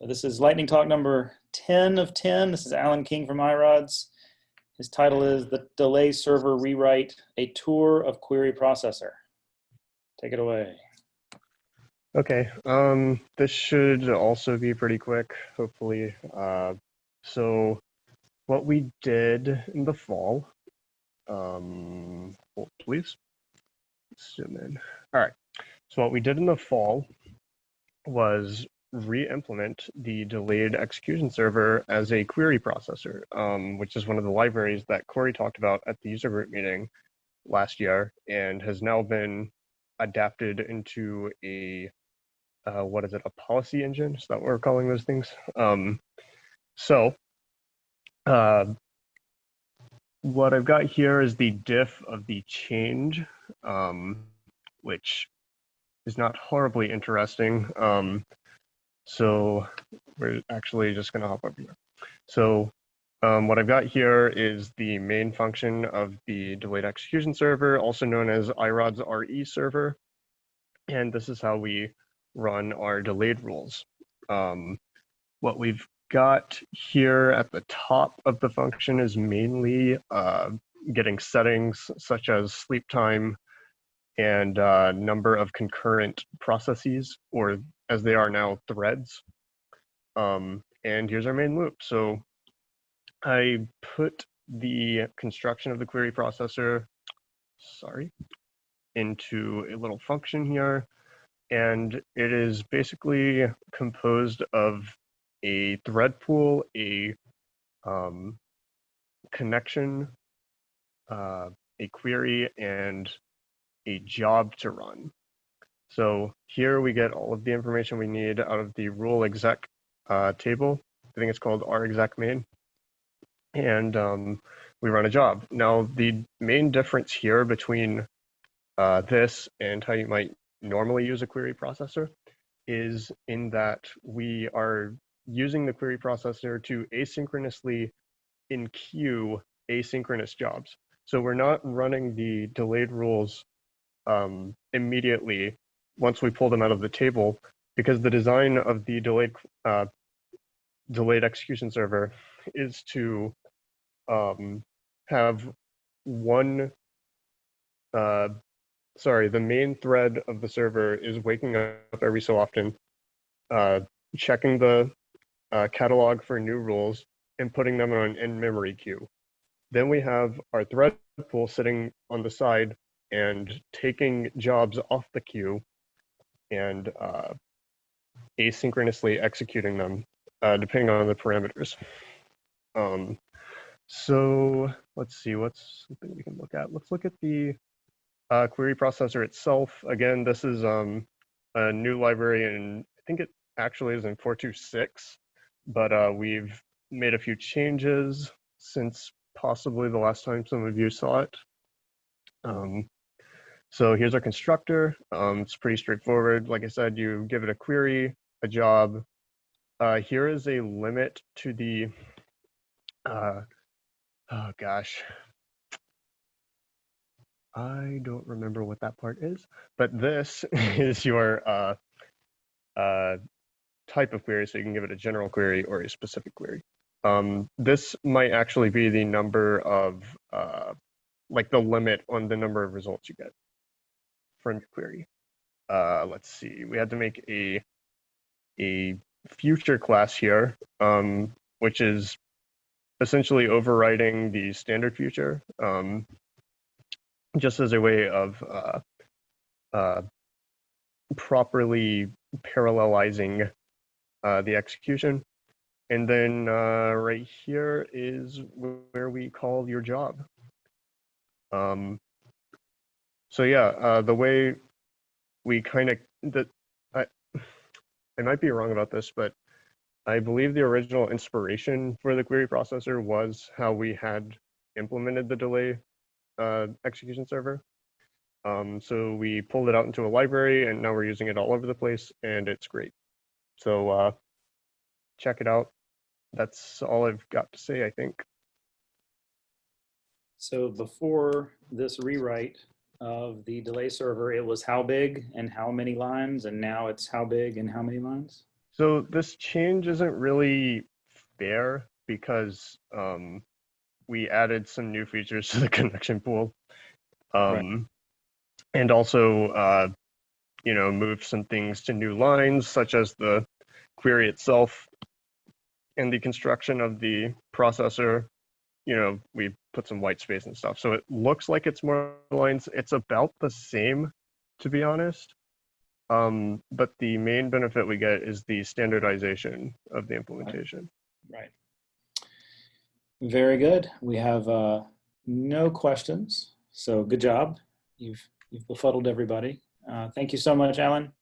So this is lightning talk number 10 of 10. This is Alan King from iRODS. His title is The Delay Server Rewrite, a Tour of Query Processor. Take it away. Okay, this should also be pretty quick, hopefully. So what we did in the fall, hold please, zoom in. All right, so what we did in the fall was re-implement the delayed execution server as a query processor, which is one of the libraries that Corey talked about at the user group meeting last year and has now been adapted into a what is it, a policy engine? Is that what we're calling those things? What I've got here is the diff of the change, which is not horribly interesting. So we're actually just going to hop over here. So what I've got here is the main function of the delayed execution server, also known as iRODS RE server. And this is how we run our delayed rules. What we've got here at the top of the function is mainly getting settings such as sleep time and number of concurrent processes, or as they are now, threads. And here's our main loop. So I put the construction of the query processor, into a little function here. And it is basically composed of a thread pool, a connection, a query, and a job to run. So here we get all of the information we need out of the rule exec table. I think it's called rexec main. And we run a job. Now, the main difference here between this and how you might normally use a query processor is in that we are using the query processor to asynchronously in-queue asynchronous jobs. So we're not running the delayed rules immediately once we pull them out of the table, because the design of the delayed execution server is to have one the main thread of the server is waking up every so often, checking the catalog for new rules and putting them on an in-memory queue. Then we have our thread pool sitting on the side and taking jobs off the queue and asynchronously executing them, depending on the parameters. So let's see, what's something we can look at? Let's look at the query processor itself. Again, this is a new library, and I think it actually is in 4.2.6, but we've made a few changes since possibly the last time some of you saw it. So here's our constructor. It's pretty straightforward. Like I said, you give it a query, a job. Here is a limit to the, oh gosh, I don't remember what that part is, but this is your type of query, so you can give it a general query or a specific query. This might actually be the number of, like the limit on the number of results you get from your query. Let's see, we had to make a future class here, which is essentially overriding the standard future, just as a way of properly parallelizing the execution. And then right here is where we call your job. So yeah, the way we kind of, I might be wrong about this, but I believe the original inspiration for the query processor was how we had implemented the delay execution server. So we pulled it out into a library, and now we're using it all over the place, and it's great. So check it out. That's all I've got to say, I think. So before this rewrite of the delay server, it was how big and how many lines, and now it's how big and how many lines? So this change isn't really fair because we added some new features to the connection pool, Right. and also moved some things to new lines, such as the query itself and the construction of the processor. We put some white space and stuff, so it looks like it's more lines. It's about the same, to be honest. But the main benefit we get is the standardization of the implementation. Right. Very good. We have no questions, so good job. You've befuddled everybody. Thank you so much, Alan.